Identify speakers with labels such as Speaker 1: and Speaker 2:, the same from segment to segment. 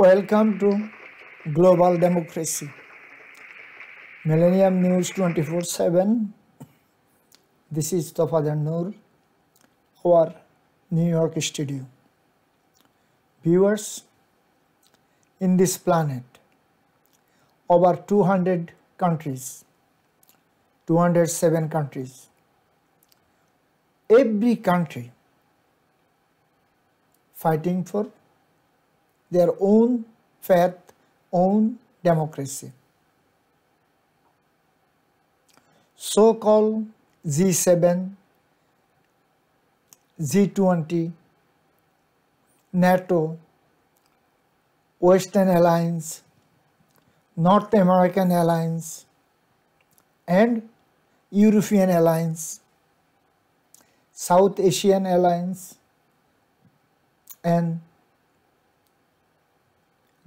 Speaker 1: Welcome to Global Democracy, Millennium News 24/7. This is Tofader our New York studio. Viewers, in this planet, over 200 countries, 207 countries. Every country fighting for their own faith, own democracy. So-called G7, G20, NATO, Western Alliance, North American Alliance, and European Alliance, South Asian Alliance, and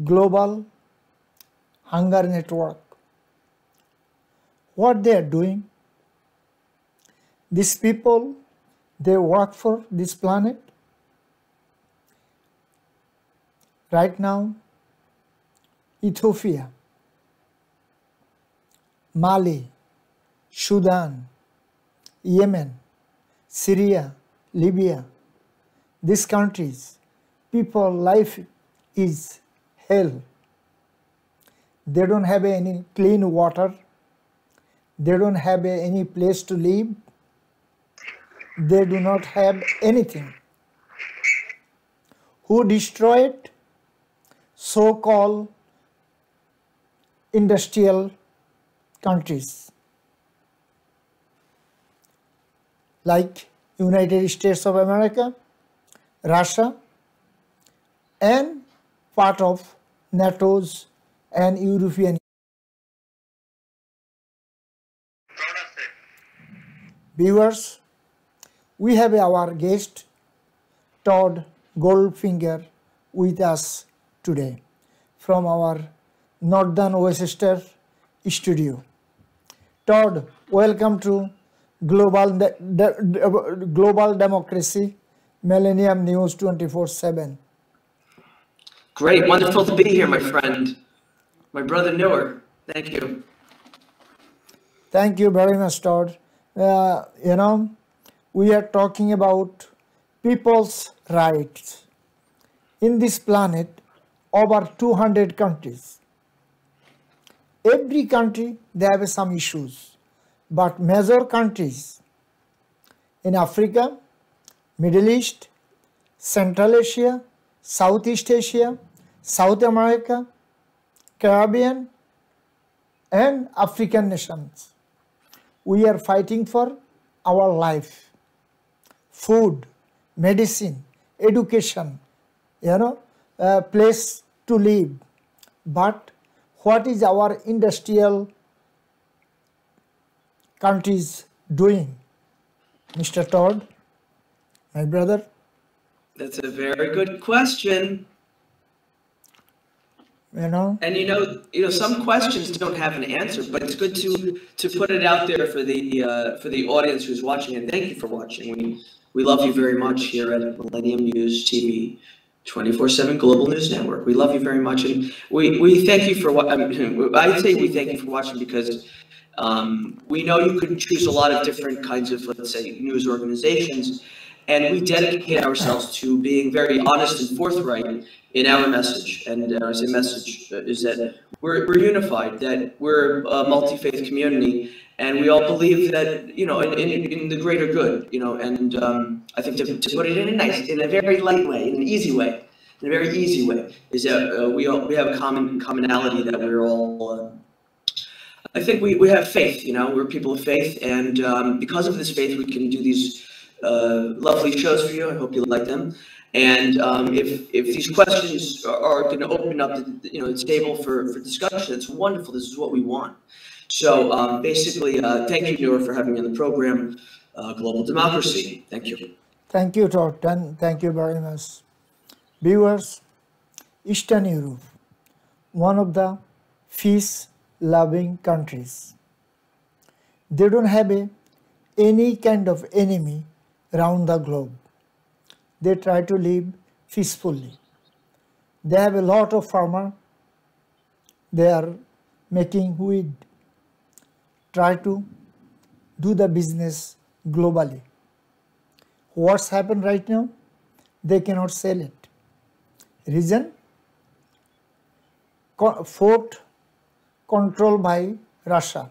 Speaker 1: Global Hunger Network. What they are doing? These people, they work for this planet. Right now, Ethiopia, Mali, Sudan, Yemen, Syria, Libya, these countries, people life is hell. They don't have any clean water. They don't have any place to live. They do not have anything. Who destroyed so-called industrial countries like United States of America, Russia, and part of NATO's and European. Viewers, we have our guest Todd Goldfinger with us today from our Northern Westchester studio. Todd, welcome to Global Democracy, Millennium News 24/7.
Speaker 2: Great, wonderful to be here, my friend. My brother Newer, thank you.
Speaker 1: Thank you very much, Todd. We are talking about people's rights. In this planet, over 200 countries. Every country, they have some issues. But major countries in Africa, Middle East, Central Asia, Southeast Asia, South America, Caribbean, and African nations. We are fighting for our life, food, medicine, education, place to live. But what is our industrial countries doing? Mr. Todd, my brother?
Speaker 2: That's a very good question. And some questions don't have an answer, but it's good to put it out there for the audience who's watching. And thank you for watching. We love you very much here at Millennium News TV 24/7 Global News Network. We love you very much, and we thank you for what I'd say. We thank you for watching because we know you could choose a lot of different kinds of, let's say, news organizations, and we dedicate ourselves to being very honest and forthright in our message. And our message is that we're unified, that we're a multi-faith community, and we all believe that, in the greater good, and I think to put it in a very light way, in an easy way, is that we have a commonality that we're all, I think we have faith, we're people of faith, and because of this faith, we can do these lovely shows for you. I hope you like them. And if these questions are going to open up the table for discussion, it's wonderful. This is what we want. So basically, thank you, Noor, for having me on the program, Global Democracy. Thank you.
Speaker 1: Thank you, Todd. Thank you very much. Viewers, Eastern Europe, one of the peace-loving countries. They don't have any kind of enemy around the globe. They try to live peacefully. They have a lot of farmer. They are making wheat. Try to do the business globally. What's happened right now? They cannot sell it. Reason? Fort controlled by Russia.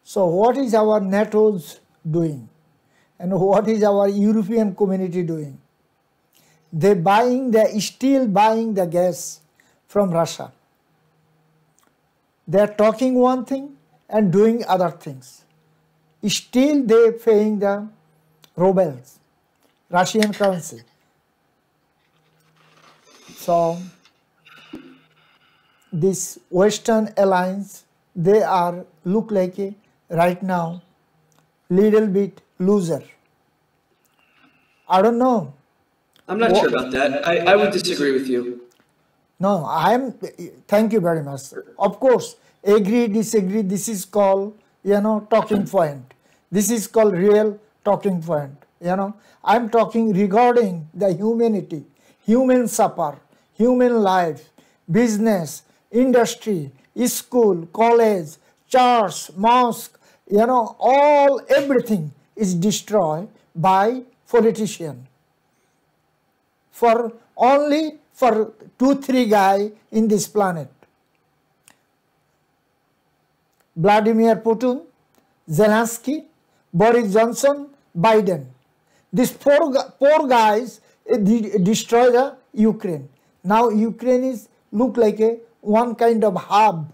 Speaker 1: So what is our NATO's doing? And what is our European community doing? They still buying the gas from Russia. They are talking one thing and doing other things. Still they paying the rubles, Russian currency. So this Western alliance, they are look like a right now little bit loser. I don't know.
Speaker 2: I'm not sure about that. I would disagree with you.
Speaker 1: No, thank you very much. Of course, agree, disagree, this is called, talking point. This is called real talking point, I'm talking regarding the humanity, human suffer, human life, business, industry, school, college, church, mosque, everything is destroyed by politician. Only for 2-3 guys in this planet. Vladimir Putin, Zelensky, Boris Johnson, Biden. These four guys destroy the Ukraine. Now Ukraine is look like one kind of hub.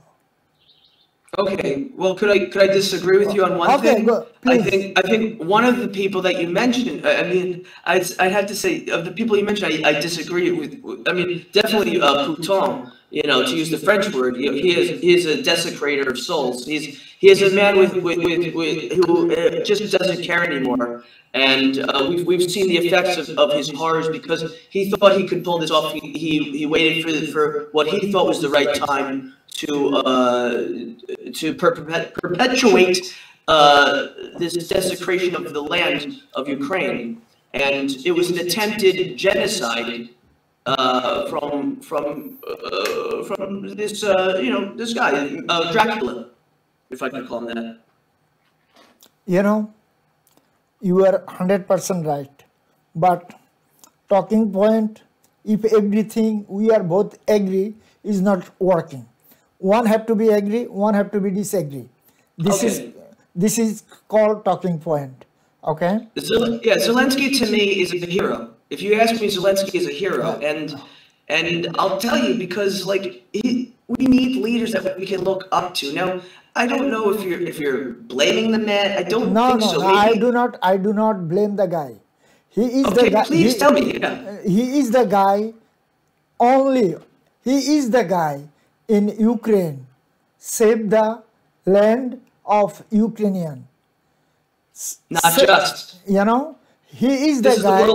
Speaker 2: Okay, well, could I disagree with you on one thing?
Speaker 1: Please.
Speaker 2: I think one of the people that you mentioned, I have to say, of the people you mentioned, I disagree with. Definitely Putin. To use the French word, he is a desecrator of souls. He is a man who just doesn't care anymore. And we've seen the effects of his horrors because he thought he could pull this off. He waited for what he thought was the right time to perpetuate this desecration of the land of Ukraine, and it was an attempted genocide from this this guy Dracula, if I could call him that.
Speaker 1: You are 100% right, but talking point, if everything we are both agree is not working. One have to be agree, one have to be disagree. This is called talking point. Okay?
Speaker 2: Zelensky to me is a hero. If you ask me, Zelensky is a hero, and I'll tell you because we need leaders that we can look up to. Now, I don't know if you're blaming the man. I don't think so.
Speaker 1: No, I do not blame the guy. He is the guy.
Speaker 2: Please tell me. Yeah.
Speaker 1: He is the guy. He is the guy in Ukraine, save the land of Ukrainian.
Speaker 2: Not just.
Speaker 1: He is the guy.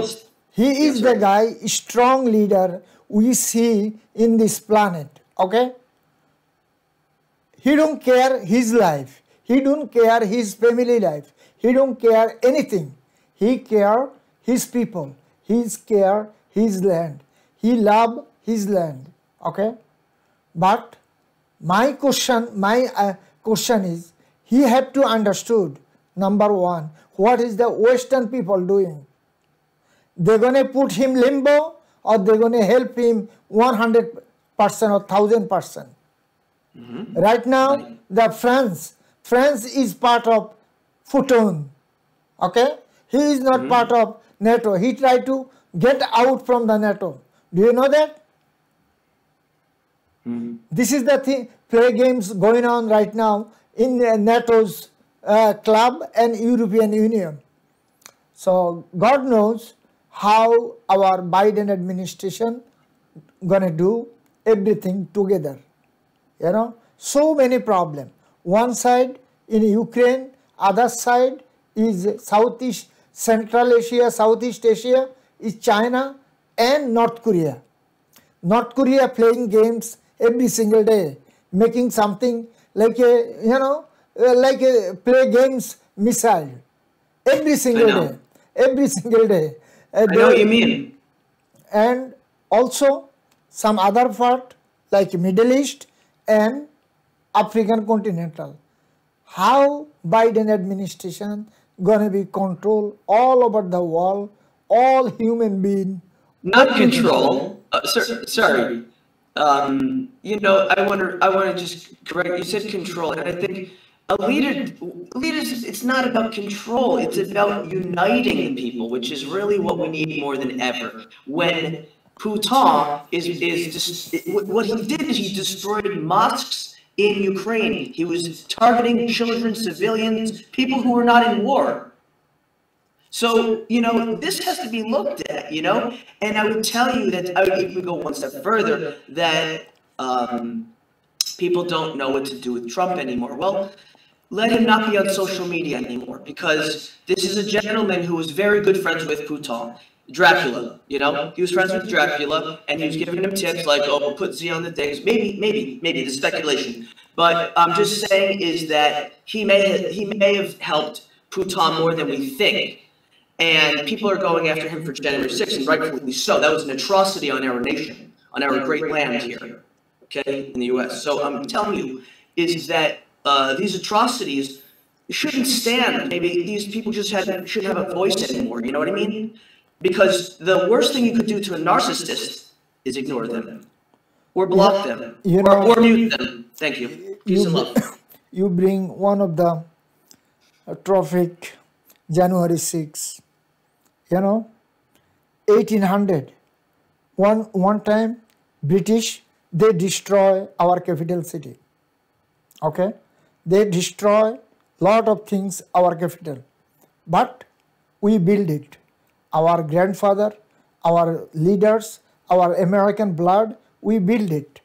Speaker 1: He is the guy, strong leader we see in this planet. Okay. He don't care his life. He don't care his family life. He don't care anything. He care his people. He care his land. He love his land. Okay. But my question is, he have to understood, number one, what is the Western people doing? They're going to put him limbo or they're going to help him 100% or 1000%. Mm-hmm. Right now, the France is part of Putin. Okay? He is not part of NATO. He tried to get out from the NATO. Do you know that? Mm-hmm. This is the thing, play games going on right now in NATO's club and European Union. So God knows how our Biden administration gonna do everything together. So many problems. One side in Ukraine, other side is Central Asia, Southeast Asia, is China and North Korea. North Korea playing games every single day, making something like a play games missile every single day. Every single day.
Speaker 2: I know what you mean.
Speaker 1: And Also, some other part like Middle East and African continental. How Biden administration gonna be control all over the world, all human being?
Speaker 2: Not control. Sorry. I want to just correct. You said control, and I think leaders. It's not about control. It's about uniting the people, which is really what we need more than ever. When Putin is just what he did is he destroyed mosques in Ukraine. He was targeting children, civilians, people who were not in war. So, this has to be looked at, and I would tell you that I would even go one step further that people don't know what to do with Trump anymore. Well, let him not be on social media anymore because this is a gentleman who was very good friends with Putin. Dracula, he was friends with Dracula and he was giving him tips like, oh, we'll put Z on the things. Maybe, the speculation. But I'm just saying is that he may have helped Putin more than we think. And people are going after him for January 6th, and rightfully so. That was an atrocity on our nation, on our great land here, okay, in the U.S. So I'm telling you, is that these atrocities shouldn't stand. Maybe these people just shouldn't have a voice anymore, you know what I mean? Because the worst thing you could do to a narcissist is ignore them, or block them, or mute them. Thank you. Peace and love.
Speaker 1: You bring one of the trophic January 6. 1800. One time, British, they destroy our capital city. Okay? They destroy lot of things, our capital. But we build it. Our grandfather, our leaders, our American blood, we build it.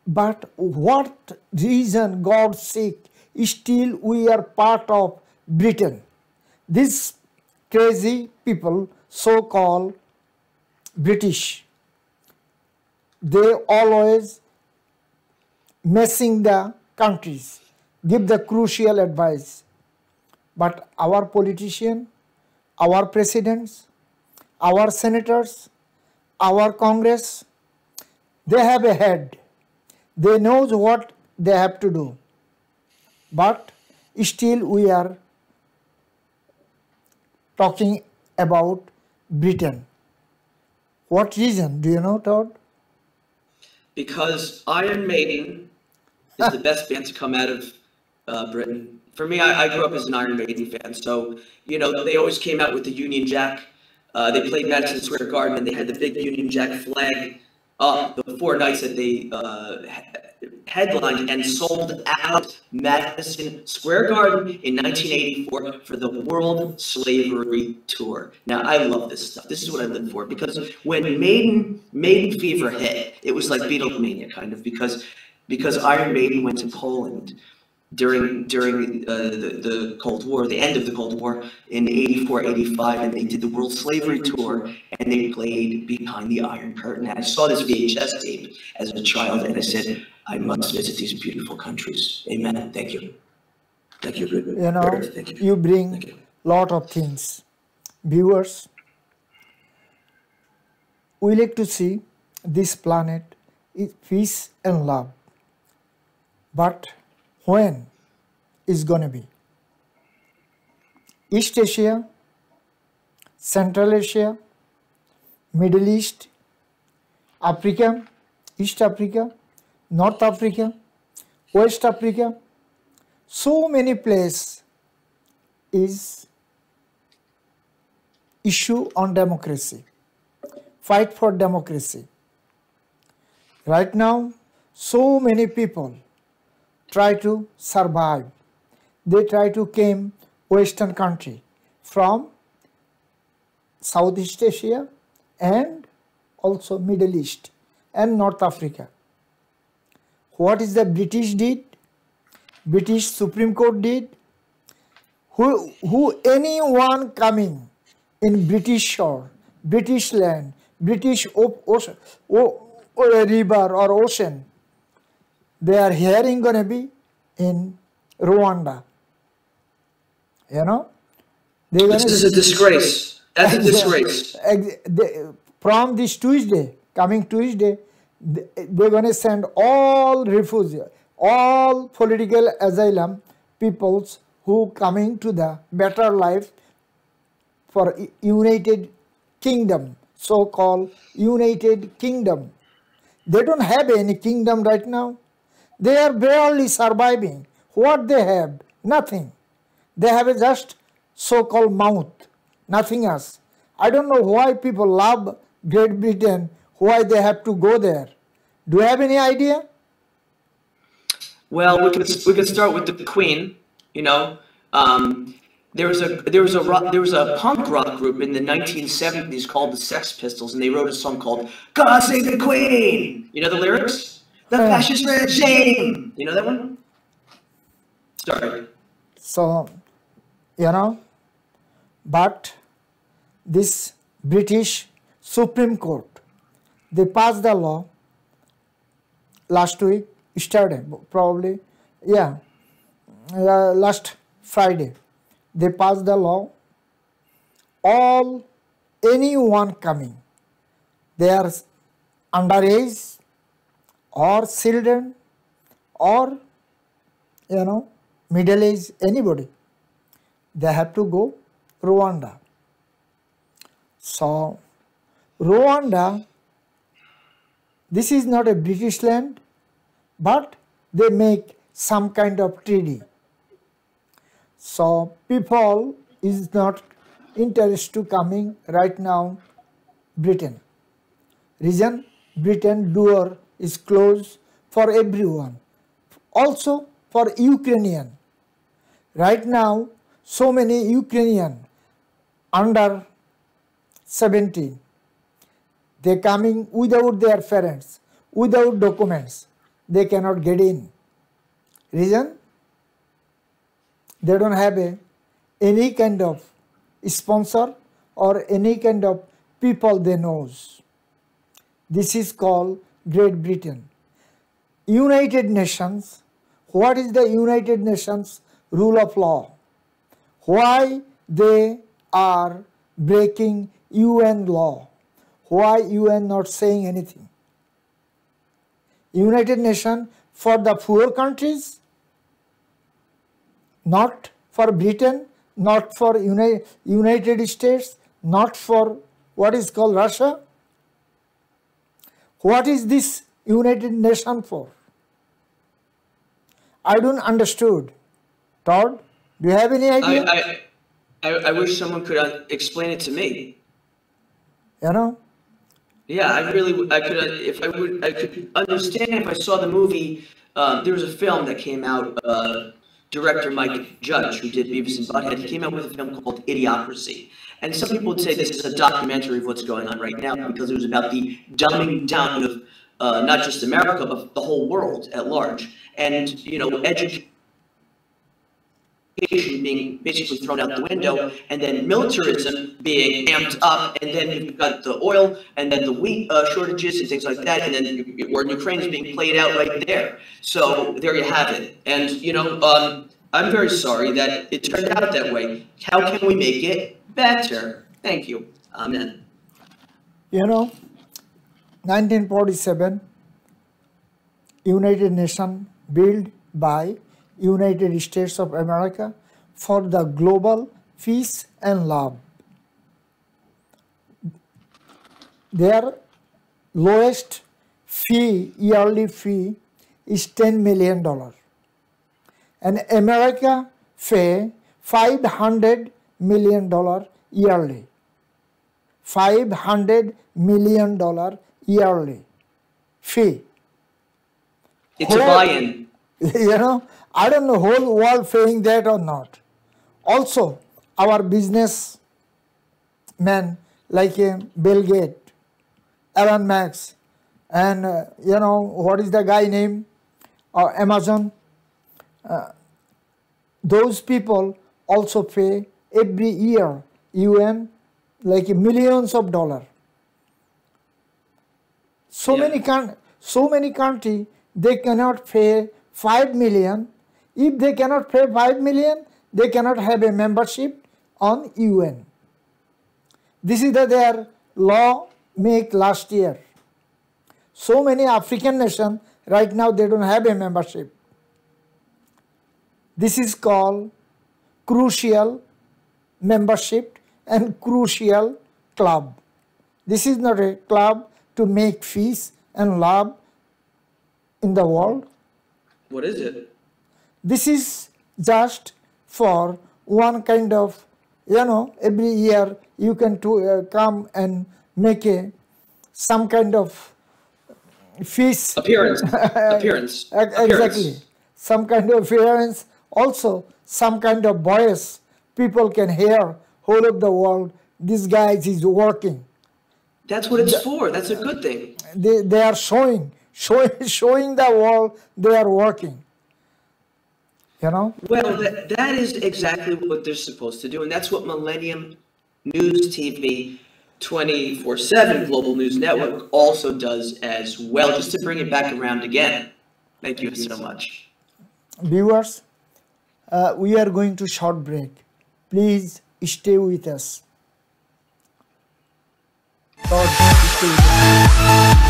Speaker 1: But what reason God sake, still we are part of Britain. These crazy people, so-called British, they always messing the countries, give the crucial advice. But our politicians, our presidents, our senators, our Congress, they have a head. They know what they have to do. But still we are talking about Britain. What reason? Do you know, Todd?
Speaker 2: Because Iron Maiden is the best band to come out of Britain. For me, I grew up as an Iron Maiden fan, so, they always came out with the Union Jack. They played Madison Square Garden, and they had the big Union Jack flag up the 4 nights that they headlined and sold out Madison Square Garden in 1984 for the World Slavery Tour. Now, I love this stuff. This is what I live for, because when Maiden fever hit, it was like Beatlemania, kind of, because Iron Maiden went to Poland during the Cold War, the end of the Cold War in 84, 85, and they did the World Slavery Tour, and they played Behind the Iron Curtain. And I saw this VHS tape as a child, and I said, I must visit these beautiful countries. Amen. Thank you. Thank you. Thank you.
Speaker 1: You bring lot of things. Viewers, we like to see this planet is peace and love. But when is going to be? East Asia, Central Asia, Middle East, Africa, East Africa, North Africa, West Africa, so many places is issue on democracy, fight for democracy. Right now, so many people try to survive. They try to came Western country from Southeast Asia and also Middle East and North Africa. What is the British did? British Supreme Court did? Who anyone coming in British shore, British land, British ocean, river or ocean, they are hearing gonna be in Rwanda.
Speaker 2: This is a disgrace. That's a disgrace.
Speaker 1: from this Tuesday, coming Tuesday, they're going to send all refugees, all political asylum peoples who coming to the better life for United Kingdom, so-called United Kingdom. They don't have any kingdom right now. They are barely surviving. What they have? Nothing. They have a just so-called mouth, nothing else. I don't know why people love Great Britain, why they have to go there. Do you have any idea?
Speaker 2: Well, we could start with the Queen. You know, there was a punk rock group in the 1970s called the Sex Pistols, and they wrote a song called "God Save the Queen." You know the lyrics? The fascist regime. You know that one? Sorry.
Speaker 1: So, but this British Supreme Court, they passed the law last week, yesterday probably, last Friday. They passed the law, anyone coming, they are underage or children or, middle age, anybody, they have to go Rwanda. So, Rwanda, this is not a British land, but they make some kind of treaty. So, people is not interested to coming right now Britain. Reason, Britain door is closed for everyone. Also for Ukrainian. Right now, so many Ukrainian under 17, they coming without their parents, without documents, they cannot get in. Reason? They don't have any kind of sponsor or any kind of people they knows. This is called Great Britain. United Nations, what is the United Nations rule of law? Why they are breaking UN law? Why UN not saying anything? United Nations for the poor countries, not for Britain, not for United States, not for what is called Russia. What is this United Nation for? I don't understood. Todd, do you have any idea?
Speaker 2: I wish someone could explain it to me. Yeah, I could understand if I saw the movie. There was a film that came out, director Mike Judge, who did Beavis and Butthead. He came out with a film called Idiocracy. And some people would say this is a documentary of what's going on right now because it was about the dumbing down of not just America, but the whole world at large. And, education being basically thrown out the window, and then militarism being amped up, and then you've got the oil, and then the wheat shortages and things like that, and then war in Ukraine is being played out right there. So there you have it. And, I'm very sorry that it turned out that way. How can we make it better? Thank you. Amen.
Speaker 1: 1947, United Nations built by United States of America for the global peace and love. Their lowest fee, yearly fee, is $10 million. And America pay $500 million yearly. $500 million yearly fee.
Speaker 2: It's a buy-in.
Speaker 1: I don't know whole world paying that or not. Also, our businessmen like Bill Gates, Elon Musk, and what is the guy name? Amazon. Those people also pay every year UN like millions of dollars. So many countries they cannot pay 5 million. If they cannot pay 5 million, they cannot have a membership on UN. This is their law make last year. So many African nations right now they don't have a membership. This is called crucial membership and crucial club. This is not a club to make peace and love in the world.
Speaker 2: What is it?
Speaker 1: This is just for one kind of, every year you can come and make some kind of feast.
Speaker 2: Appearance.
Speaker 1: Exactly. Some kind of appearance. Also, some kind of voice. People can hear whole of the world. This guy is working.
Speaker 2: That's what it's for. That's a good thing.
Speaker 1: They are showing the world they are working.
Speaker 2: Well, that is exactly what they're supposed to do, and that's what Millennium News TV 24/7 Global News Network also does as well, just to bring it back around again. Thank you so much.
Speaker 1: Viewers, we are going to short break. Please stay with us. Todd, stay with us.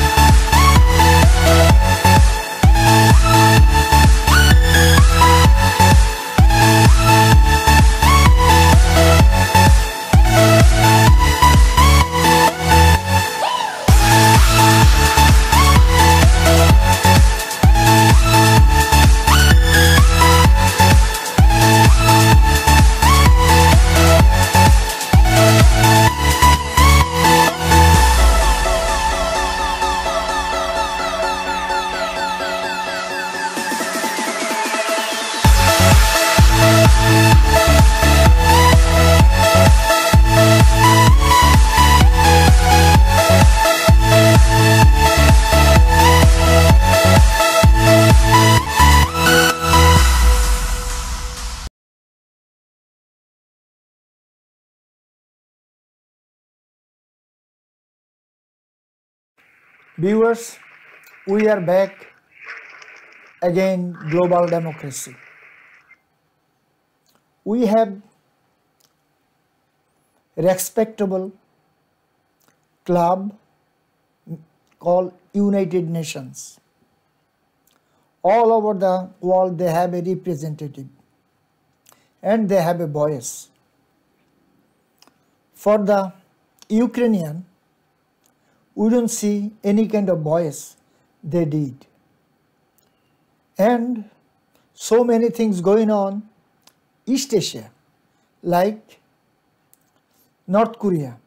Speaker 1: Viewers, we are back again, global democracy. We have respectable club called United Nations. All over the world they have a representative and they have a voice. For the Ukrainian, we don't see any kind of voice they did. And so many things going on East Asia, like North Korea.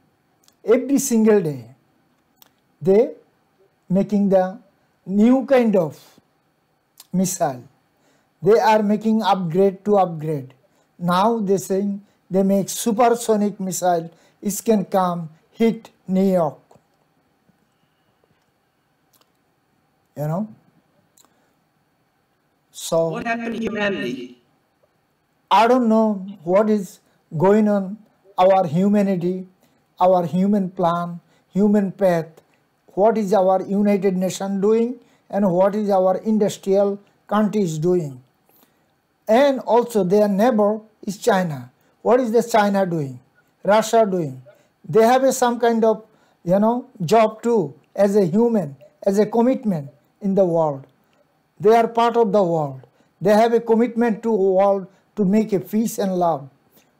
Speaker 1: Every single day, they making the new kind of missile. They are making upgrade to upgrade. Now they saying they make supersonic missile. It can come hit New York. So
Speaker 2: what happened to humanity?
Speaker 1: I don't know what is going on our humanity, our human plan, human path. What is our United Nations doing and what is our industrial countries doing? And also their neighbor is China. What is the China doing? Russia doing? They have some kind of job too as a human, as a commitment in the world. They are part of the world. They have a commitment to the world to make a peace and love.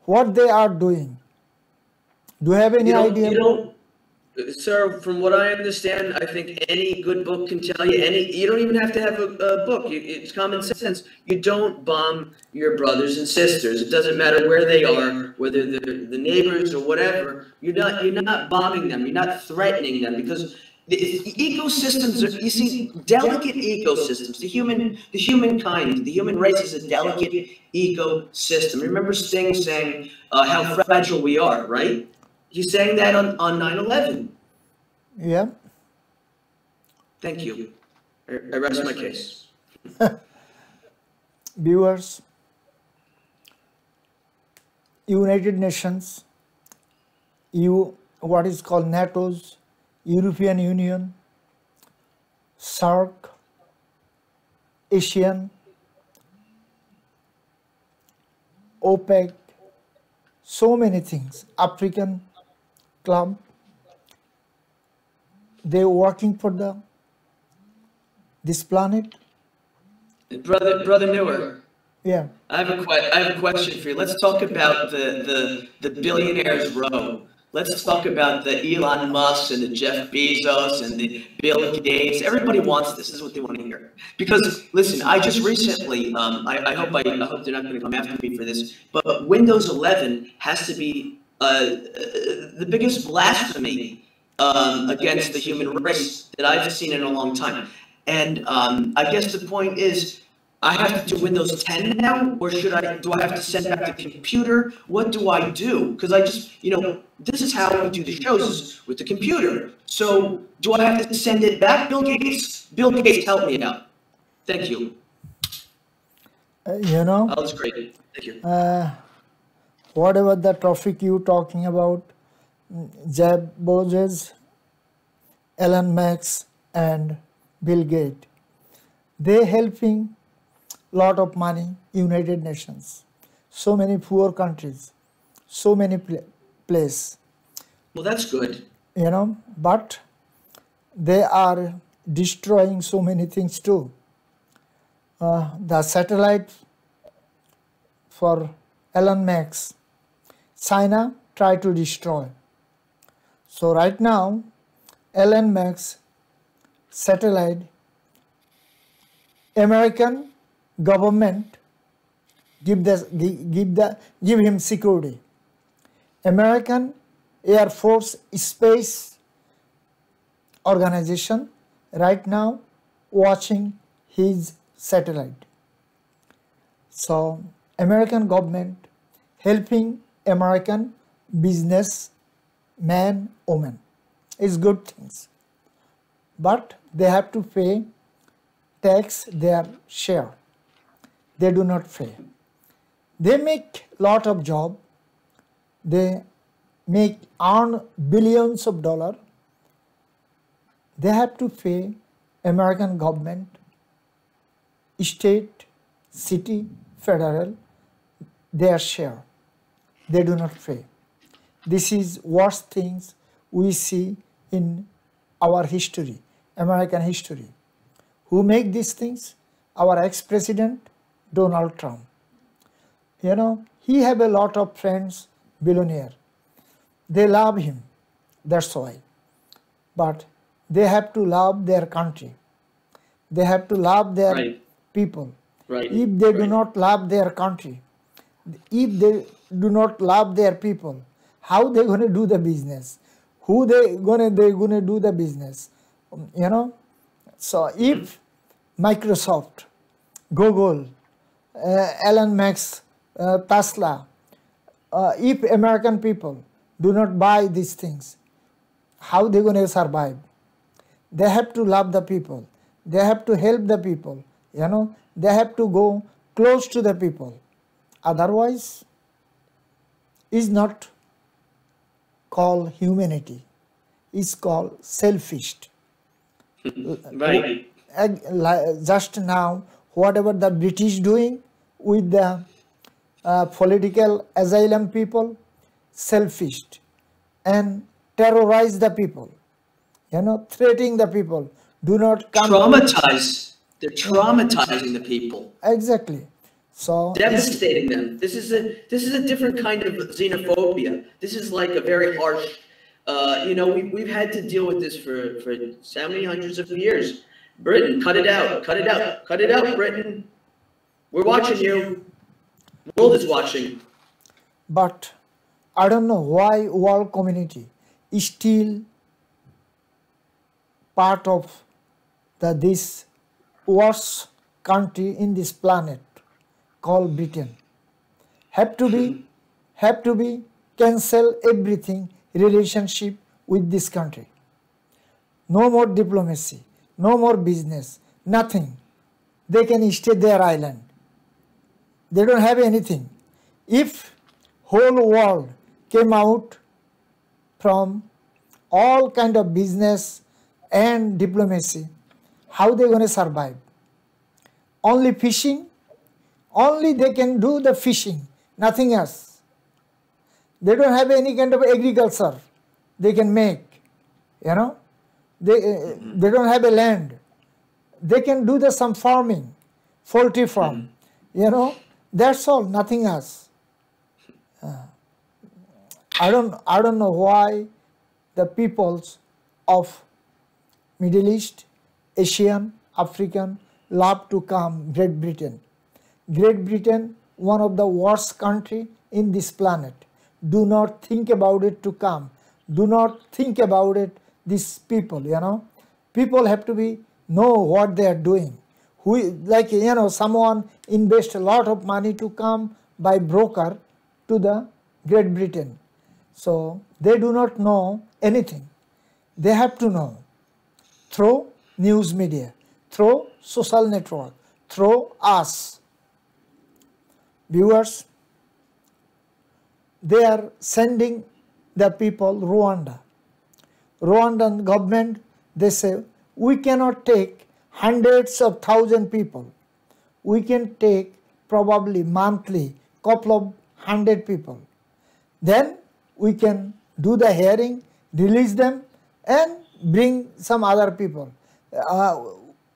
Speaker 1: What they are doing? Do you have any idea?
Speaker 2: Sir, from what I understand, I think any good book can tell you you don't even have to have a book. It's common sense. You don't bomb your brothers and sisters. It doesn't matter where they are, whether they're the neighbors or whatever. You're not bombing them. You're not threatening them because the ecosystems are, you see, delicate ecosystems. The humankind, the human race is a delicate ecosystem. Remember Sting saying how fragile we are, right? He's saying that on 9/11.
Speaker 1: Yeah.
Speaker 2: Thank you. I rest my case.
Speaker 1: Viewers, United Nations, what is called NATO's, European Union, SAARC, Asian, OPEC, so many things, African Club, they working for this planet.
Speaker 2: Brother Newer,
Speaker 1: Yeah.
Speaker 2: I have a question for you. Let's talk about the billionaires row. Let's talk about the Elon Musk and the Jeff Bezos and the Bill Gates. Everybody wants this. This is what they want to hear. Because listen, I just recently, I hope they're not going to come after me for this, but Windows 11 has to be the biggest blasphemy against the human race that I've seen in a long time. And I guess the point is, I have to do Windows 10 now, or do I have to send back the computer? What do I do? Because I just, this is how we do the shows, is with the computer. So do I have to send it back, Bill Gates? Bill Gates, help me out. Thank you. Oh, that's great. Thank you.
Speaker 1: Whatever the topic you talking about, Jeff Bezos, Elon Musk, and Bill Gates, they helping lot of money, United Nations, so many poor countries, so many places.
Speaker 2: Well, that's good.
Speaker 1: But they are destroying so many things too. The satellite for Elon Musk, China tried to destroy. So right now, Elon Musk satellite, American government give him security. American Air Force Space Organization right now watching his satellite. So American government helping American business man, woman is good things, but they have to pay tax their share. They do not pay. They make lot of job. They earn billions of dollars. They have to pay American government, state, city, federal, their share. They do not pay. This is worst things we see in our history, American history. Who make these things? Our ex-president, Donald Trump. He have a lot of friends, billionaire. They love him, that's why. But they have to love their country. They have to love their people. If they do not love their country, if they do not love their people, how they going to do the business? Who they going to do the business? So if Microsoft, Google, Elon Musk, Tesla, if American people do not buy these things, how they going to survive? They have to love the people. They have to help the people. They have to go close to the people. Otherwise, is not called humanity. It's called selfish.
Speaker 2: Right.
Speaker 1: Just now, whatever the British doing with the political asylum people, selfish, and terrorize the people, threatening the people. Do not come.
Speaker 2: Traumatize. They're traumatizing the people.
Speaker 1: Exactly. So
Speaker 2: devastating them. This is a different kind of xenophobia. This is like a very harsh. We've had to deal with this for so many hundreds of years. Britain, cut it out, cut it out, cut it out, Britain. We're watching you. The world is watching.
Speaker 1: But I don't know why world community is still part of this worst country in this planet called Britain. Have to be cancel everything relationship with this country. No more diplomacy, no more business, nothing. They can stay their island. They don't have anything. If whole world came out from all kind of business and diplomacy, how they going to survive? Only fishing? Only they can do the fishing, nothing else. They don't have any kind of agriculture they can make, They don't have a land. They can do some farming, poultry farm, that's all, nothing else. I don't know why the peoples of Middle East, Asian, African love to come Great Britain. Great Britain, one of the worst country in this planet. Do not think about it to come. Do not think about it, these people, People have to know what they are doing. Someone invest a lot of money to come by broker to the Great Britain. So they do not know anything. They have to know through news media, through social network, through us. Viewers, they are sending the people Rwanda. Rwandan government, they say, we cannot take hundreds of thousand people. We can take probably monthly couple of 100 people. Then we can do the hearing, release them, and bring some other people.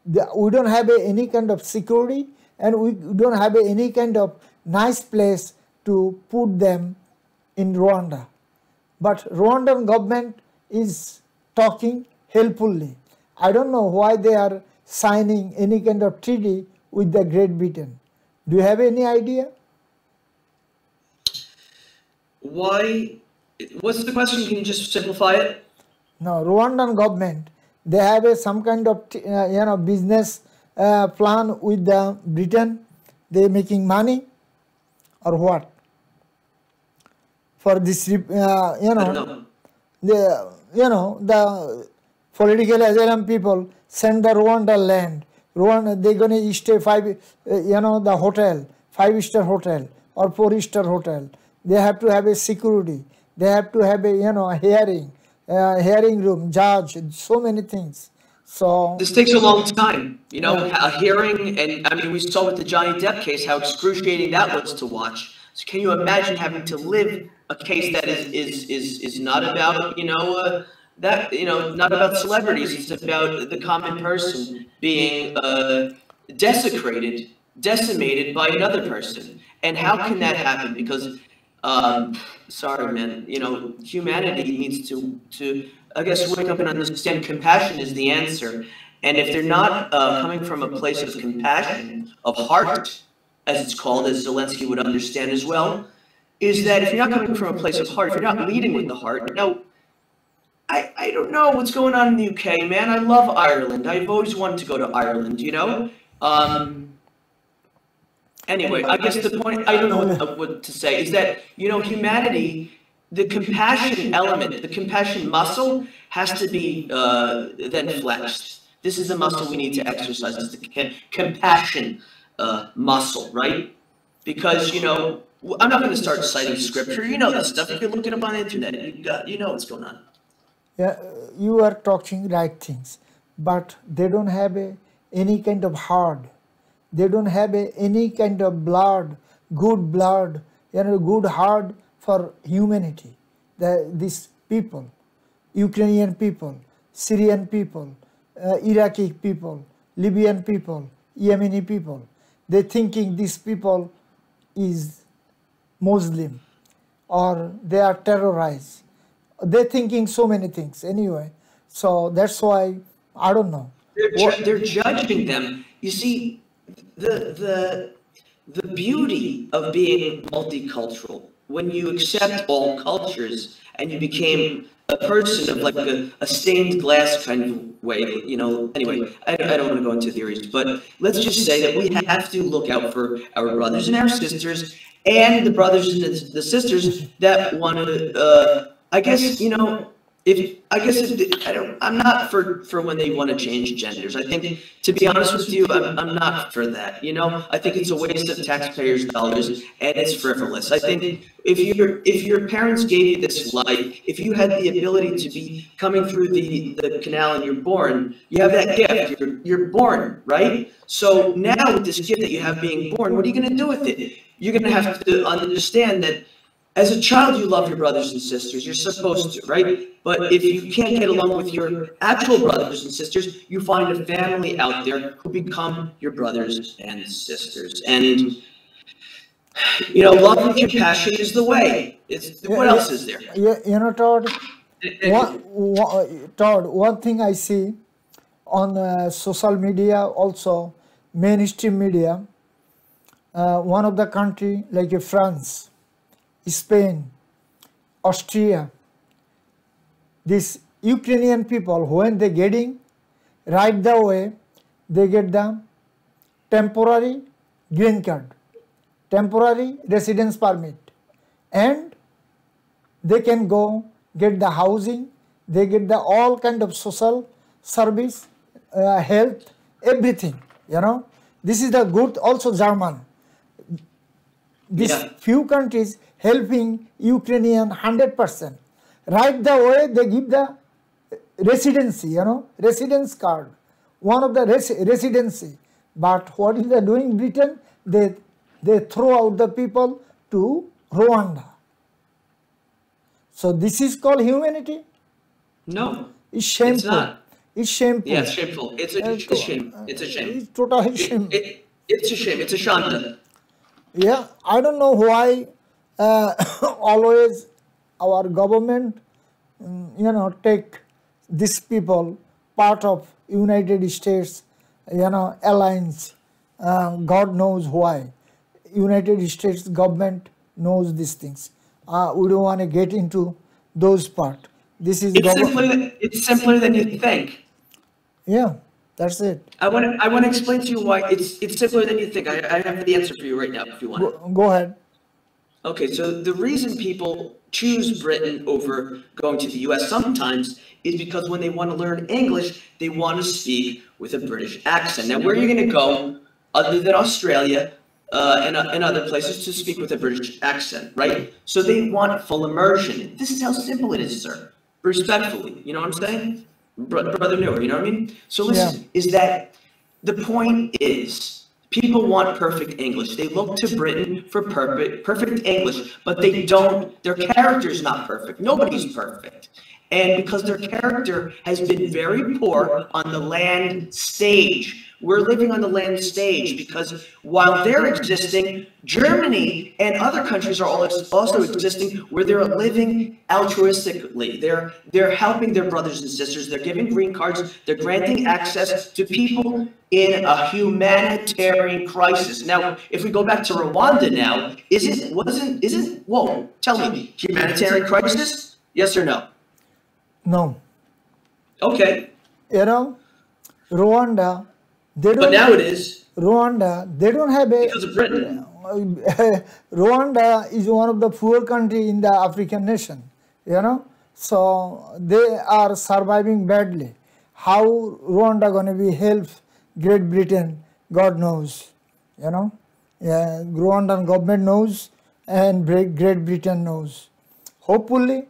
Speaker 1: We don't have any kind of security, and we don't have any kind of nice place to put them in Rwanda. But Rwandan government is talking helpfully. I don't know why they are signing any kind of treaty with the Great Britain. Do you have any idea?
Speaker 2: Why? What's the question? Can you just simplify it?
Speaker 1: No, Rwandan government, they have some kind of business plan with the Britain. They making money or what? For this,
Speaker 2: I don't know.
Speaker 1: the political asylum people send the Rwanda land. Rwanda, they're going to stay the hotel, 5-star hotel or 4-star hotel. They have to have a security. They have to have a hearing room, judge, so many things. So
Speaker 2: this takes a long time, a hearing, and I mean, we saw with the Johnny Depp case how excruciating that was to watch. So can you imagine having to live a case that is not about, not about celebrities, it's about the common person being decimated by another person. And how can that happen? Because, sorry, man, humanity needs to, I guess, wake up and understand compassion is the answer. And if they're not coming from a place of compassion, of heart, as it's called, as Zelensky would understand as well, is that if you're not coming from a place of heart, if you're not leading with the heart, I don't know what's going on in the UK, man. I love Ireland. I've always wanted to go to Ireland, Anyway, I guess the point, I don't know what to say, is that, humanity, the compassion element, the compassion muscle has to be then flexed. This is the muscle we need to exercise, is the compassion muscle, right? Because, I'm not going to start citing scripture. You know that stuff. You can look it up on the internet. You know what's going on.
Speaker 1: Yeah, you are talking right things, but they don't have any kind of heart. They don't have any kind of blood, good heart for humanity. These people, Ukrainian people, Syrian people, Iraqi people, Libyan people, Yemeni people, they're thinking these people is Muslim or they are terrorized. They're thinking so many things anyway. So that's why, I don't know.
Speaker 2: They're judging them. You see, the beauty of being multicultural, when you accept all cultures and you became a person of like a stained glass kind of way, anyway, I don't want to go into theories, but let's just say that we have to look out for our brothers and our sisters and the brothers and the sisters that want to, I guess, I'm not for when they want to change genders. I think, to be honest with you, I'm not for that. I think it's a waste of taxpayers' dollars and it's frivolous. I think if your parents gave you this life, if you had the ability to be coming through the canal and you're born, you have that gift. You're born, right? So now with this gift that you have being born, what are you going to do with it? You're going to have to understand that as a child, you love your brothers and sisters. You're supposed to, right? But if you can't get along with your actual brothers and sisters, you find a family out there who become your brothers and sisters. And, love and compassion is the way. What else is there?
Speaker 1: Todd, one thing I see on social media, also mainstream media, one of the country like France, Spain, Austria, these Ukrainian people, when they getting right the way, they get the temporary green card, temporary residence permit, and they can go get the housing, they get the all kind of social service, health, everything, This is the good, also German. These few countries helping Ukrainian 100%. Right the way they give the residency, residence card, one of the residency. But what is they doing Britain? They throw out the people to Rwanda. So this is called humanity?
Speaker 2: No.
Speaker 1: It's shameful.
Speaker 2: It's not.
Speaker 1: It's shameful.
Speaker 2: Yeah, it's shameful. It's a shame. It's a shame.
Speaker 1: It's totally shame.
Speaker 2: It's a shame. It's a shanta.
Speaker 1: Yeah, I don't know why always our government, take these people part of United States, alliance. God knows why. United States government knows these things. We don't want to get into those part. This is
Speaker 2: it's simpler than you think.
Speaker 1: Yeah, that's it.
Speaker 2: I want to explain to you why it's simpler than you think. I have the answer for you right now if you want.
Speaker 1: Go ahead.
Speaker 2: Okay, so the reason people choose Britain over going to the US sometimes is because when they want to learn English, they want to speak with a British accent. Now, where are you going to go other than Australia and other places to speak with a British accent, right? So they want full immersion. This is how simple it is, sir. Respectfully, you know what I'm saying? Brother Newer, you know what I mean? So listen, is that the point is people want perfect English. They look to Britain for perfect English, but they don't, their character's not perfect. Nobody's perfect. And because their character has been very poor on the land stage. We're living on the land stage because while they're existing, Germany and other countries are also existing where they're living altruistically. They're helping their brothers and sisters. They're giving green cards. They're granting access to people in a humanitarian crisis. Now, if we go back to Rwanda now, whoa, tell me, humanitarian crisis? Yes or no?
Speaker 1: No.
Speaker 2: Okay.
Speaker 1: Rwanda,
Speaker 2: but now it is.
Speaker 1: Rwanda, they don't have a...
Speaker 2: Because of Britain.
Speaker 1: Rwanda is one of the poor country in the African nation, So they are surviving badly. How Rwanda going to be help Great Britain, God knows, Rwandan government knows and Great Britain knows. Hopefully,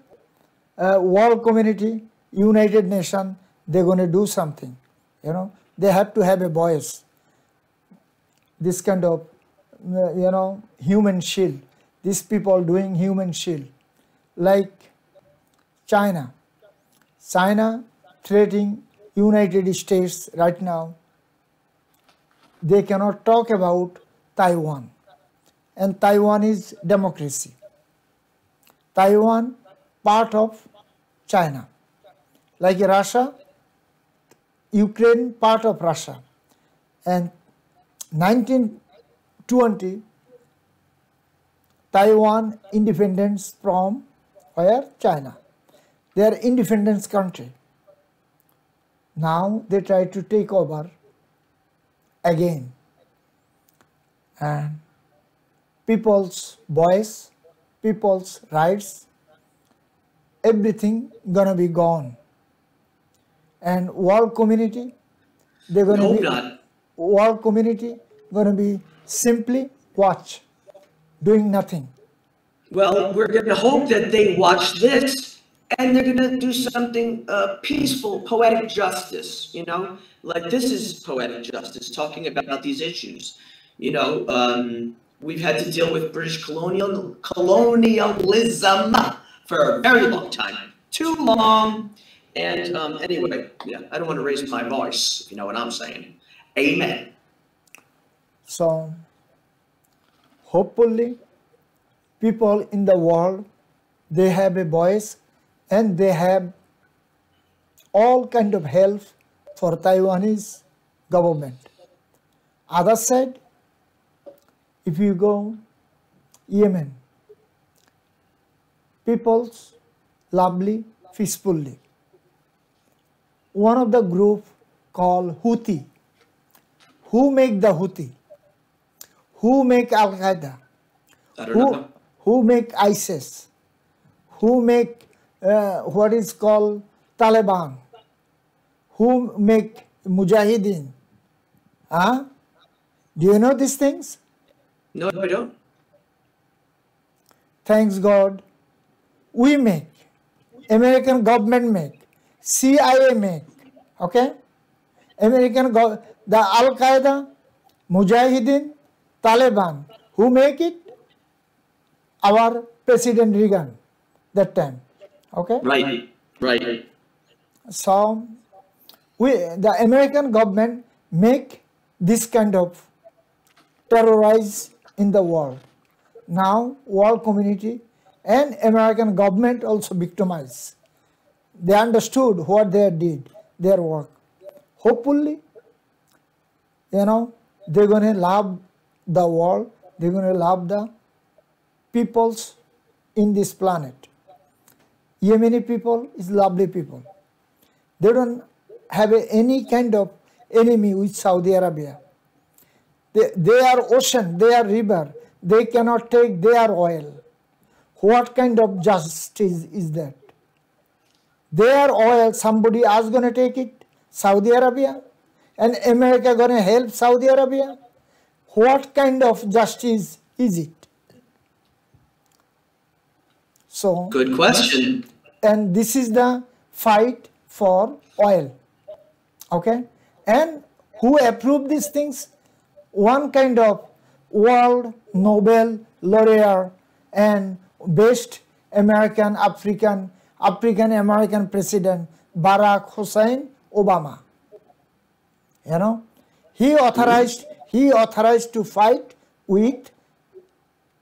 Speaker 1: world community, United Nations, they're going to do something, They have to have a voice. This kind of, human shield. These people doing human shield. Like China. China threatening United States right now. They cannot talk about Taiwan. And Taiwan is democracy. Taiwan, part of China. Like Russia, Ukraine, part of Russia. And 1920, Taiwan independence from where? China. They are independence country. Now they try to take over again. And people's voice, people's rights, everything gonna be gone. And world community, they're gonna be world community gonna be simply watch, doing nothing.
Speaker 2: Well, we're gonna hope that they watch this and they're gonna do something peaceful, poetic justice, Like this is poetic justice, talking about these issues, we've had to deal with British colonialism for a very long time. Too long. And anyway, yeah, I don't want to raise my voice, if you know what I'm saying. Amen.
Speaker 1: So, hopefully, people in the world, they have a voice and they have all kind of help for Taiwanese government. Other side, if you go Yemen, people's lovely, peacefully. One of the group called Houthi. Who make the Houthi? Who make Al Qaeda?
Speaker 2: I don't know.
Speaker 1: Who make ISIS? Who make what is called Taliban? Who make Mujahideen? Huh? Do you know these things?
Speaker 2: No, I don't.
Speaker 1: Thanks God, we make. American government make. CIA make. Okay? The Al Qaeda, Mujahideen, Taliban. Who make it? Our President Reagan that time. Okay?
Speaker 2: Right.
Speaker 1: So the American government make this kind of terrorize in the world. Now world community and American government also victimized. They understood what they did, their work. Hopefully, they're going to love the world, they're going to love the peoples in this planet. Yemeni people is lovely people. They don't have any kind of enemy with Saudi Arabia. They are ocean, they are river, they cannot take their oil. What kind of justice is that? Their oil, somebody else going to take it? Saudi Arabia? And America going to help Saudi Arabia? What kind of justice is it? So,
Speaker 2: good question.
Speaker 1: And this is the fight for oil. Okay? And who approved these things? One kind of world Nobel laureate and best African American president Barack Hussein Obama. He authorized to fight with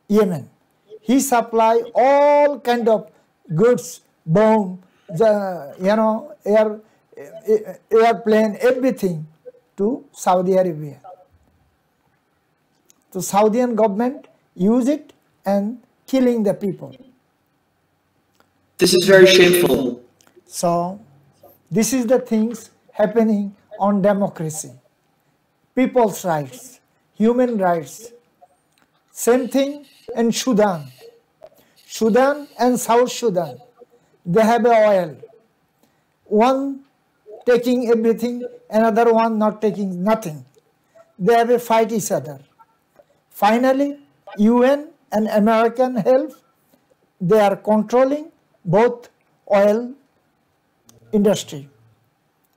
Speaker 1: Yemen. He supply all kind of goods, bomb, airplane, everything to Saudi Arabia. The Saudian government use it and killing the people.
Speaker 2: This is very shameful.
Speaker 1: So, this is the things happening on democracy, people's rights, human rights. Same thing in Sudan. Sudan and South Sudan, they have oil. One taking everything, another one not taking nothing. They have a fight each other. Finally, UN and American help, they are controlling both oil industry.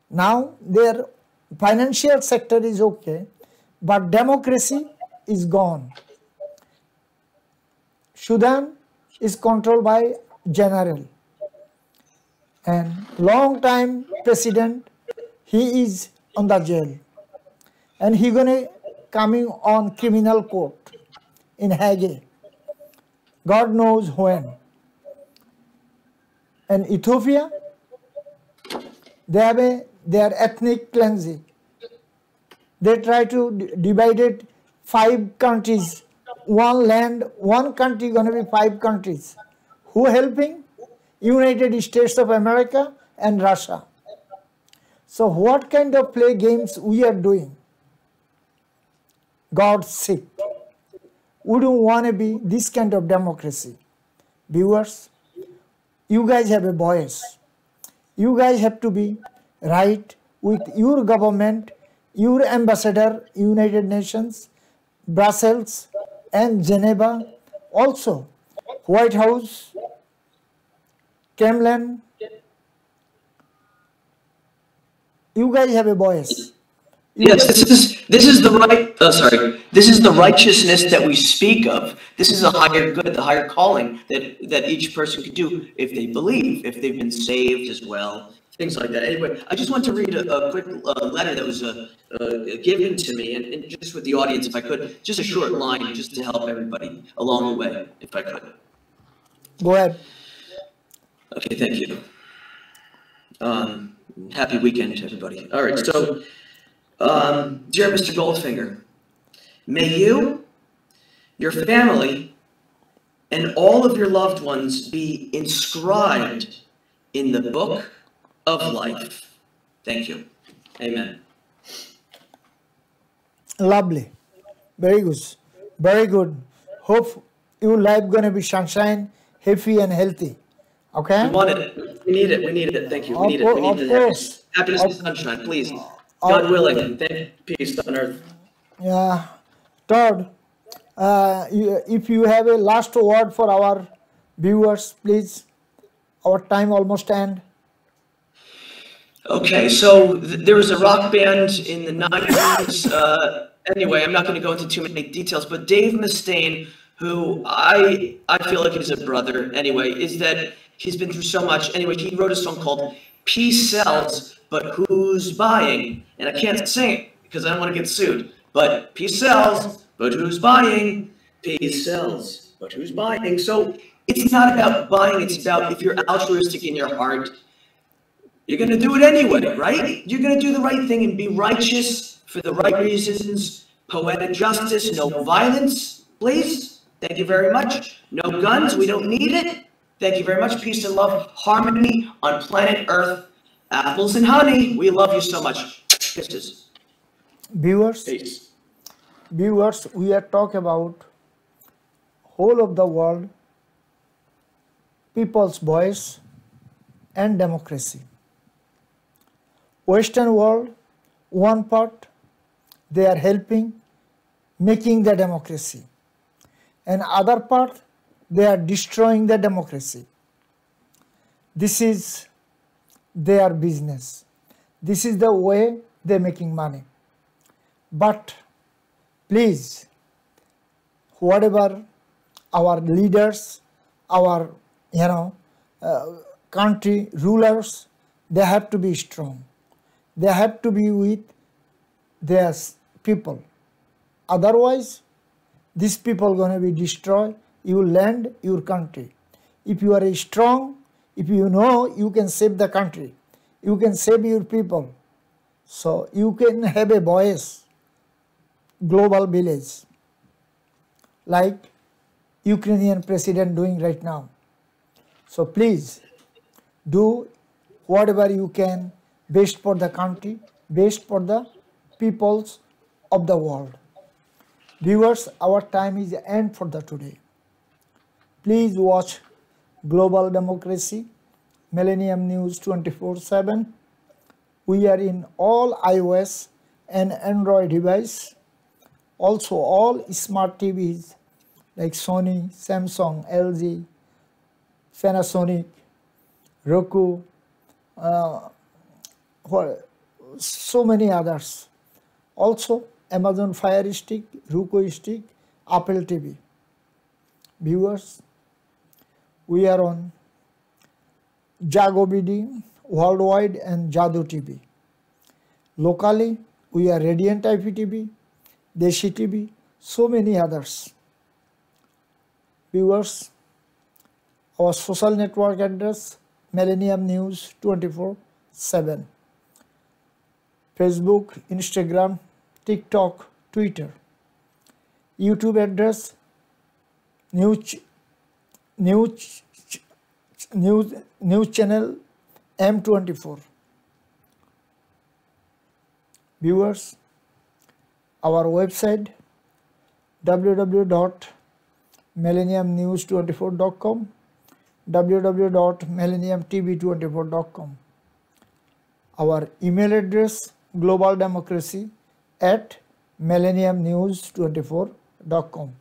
Speaker 1: Now their financial sector is okay, but democracy is gone. Sudan is controlled by general, and long time president, he is on the jail, and he gonna coming on criminal court in Hague. God knows when. And Ethiopia, they have their ethnic cleansing. They try to divide it 5 countries, one land, one country going to be 5 countries. Who helping? United States of America and Russia. So what kind of play games we are doing? God's sake. We don't want to be this kind of democracy. Viewers, you guys have a voice. You guys have to be right with your government, your ambassador, United Nations, Brussels and Geneva, also White House, Kremlin. You guys have a voice.
Speaker 2: Yes, this is the right. Sorry, this is the righteousness that we speak of. This is a higher good, the higher calling that each person could do if they believe, if they've been saved as well, things like that. Anyway, I just want to read a quick letter that was given to me, and just with the audience, if I could, just a short line, just to help everybody along the way, if I could.
Speaker 1: Go ahead.
Speaker 2: Okay, thank you. Happy weekend to everybody. All right, so. Dear Mr. Goldfinger, may you, your family, and all of your loved ones be inscribed in the book of life. Thank you. Amen.
Speaker 1: Lovely. Very good. Very good. Hope your life gonna be sunshine, happy and healthy. Okay?
Speaker 2: We want it. We need it. We need it. Thank you. We need it. We need
Speaker 1: Of course.
Speaker 2: happiness and sunshine, please. God willing. Peace on earth.
Speaker 1: Yeah. Todd, if you have a last word for our viewers, please. Our time almost end.
Speaker 2: Okay, so there was a rock band in the 90s. Anyway, I'm not going to go into too many details, but Dave Mustaine, who I feel like is a brother anyway, is that he's been through so much. Anyway, he wrote a song called Peace Sells, but Who's Buying? And I can't sing it because I don't want to get sued. But peace sells, but who's buying? Peace sells, but who's buying? So it's not about buying, it's about if you're altruistic in your heart, you're going to do it anyway, right? You're going to do the right thing and be righteous for the right reasons. Poetic justice, no violence, please. Thank you very much. No guns, we don't need it. Thank you very much. Peace and love, harmony on planet Earth. Apples and honey, we love you so much. Kisses.
Speaker 1: Viewers,
Speaker 2: Peace.
Speaker 1: Viewers, we are talking about whole of the world, people's voice and democracy. Western world, one part, they are helping making the democracy. And other part, they are destroying the democracy. This is their business. This is the way they're making money. But please, whatever our leaders, our country rulers, they have to be strong. They have to be with their people. Otherwise, these people are going to be destroyed. Your land, your country. If you are strong, if you know you can save the country, you can save your people. So you can have a voice, global village, like Ukrainian president doing right now. So please do whatever you can, best for the country, best for the peoples of the world. Viewers, our time is end for the today. Please watch Global Democracy, Millennium News 24/7. We are in all iOS and Android device. Also all smart TVs like Sony, Samsung, LG, Panasonic, Roku, so many others. Also Amazon Fire Stick, Roku Stick, Apple TV. Viewers, we are on Jago BD worldwide and Jadu TV. Locally, we are Radiant IPTV, Deshi TV, so many others. Viewers, our social network address, Millennium News 24/7. Facebook, Instagram, TikTok, Twitter. YouTube address, news channel M24. Viewers, our website www.millenniumnews24.com, www.millenniumtv24.com. Our email address globaldemocracy@millenniumnews24.com.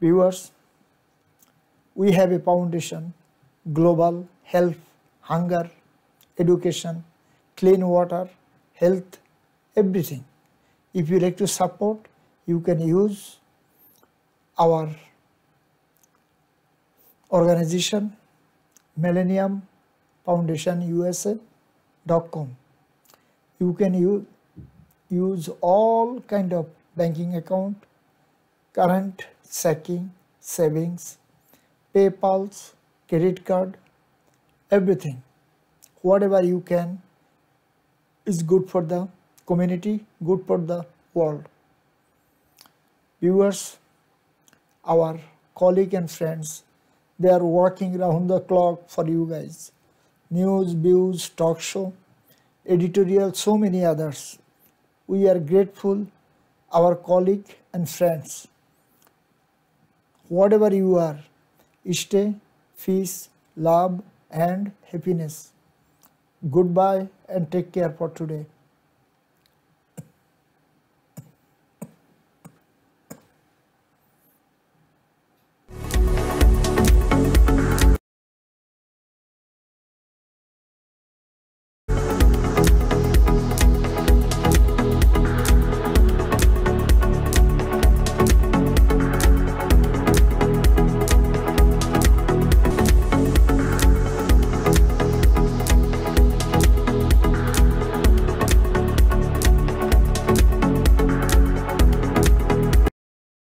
Speaker 1: Viewers, we have a foundation, global health, hunger, education, clean water, health, everything. If you like to support, you can use our organization Millennium Foundation USA.com. You can use all kind of banking account, current, checking, savings, PayPal's, credit card, everything. Whatever you can is good for the community, good for the world. Viewers, our colleague and friends, they are working round the clock for you guys. News, views, talk show, editorial, so many others. We are grateful, our colleague and friends. Whatever you are, stay, peace, love and happiness. Goodbye and take care for today.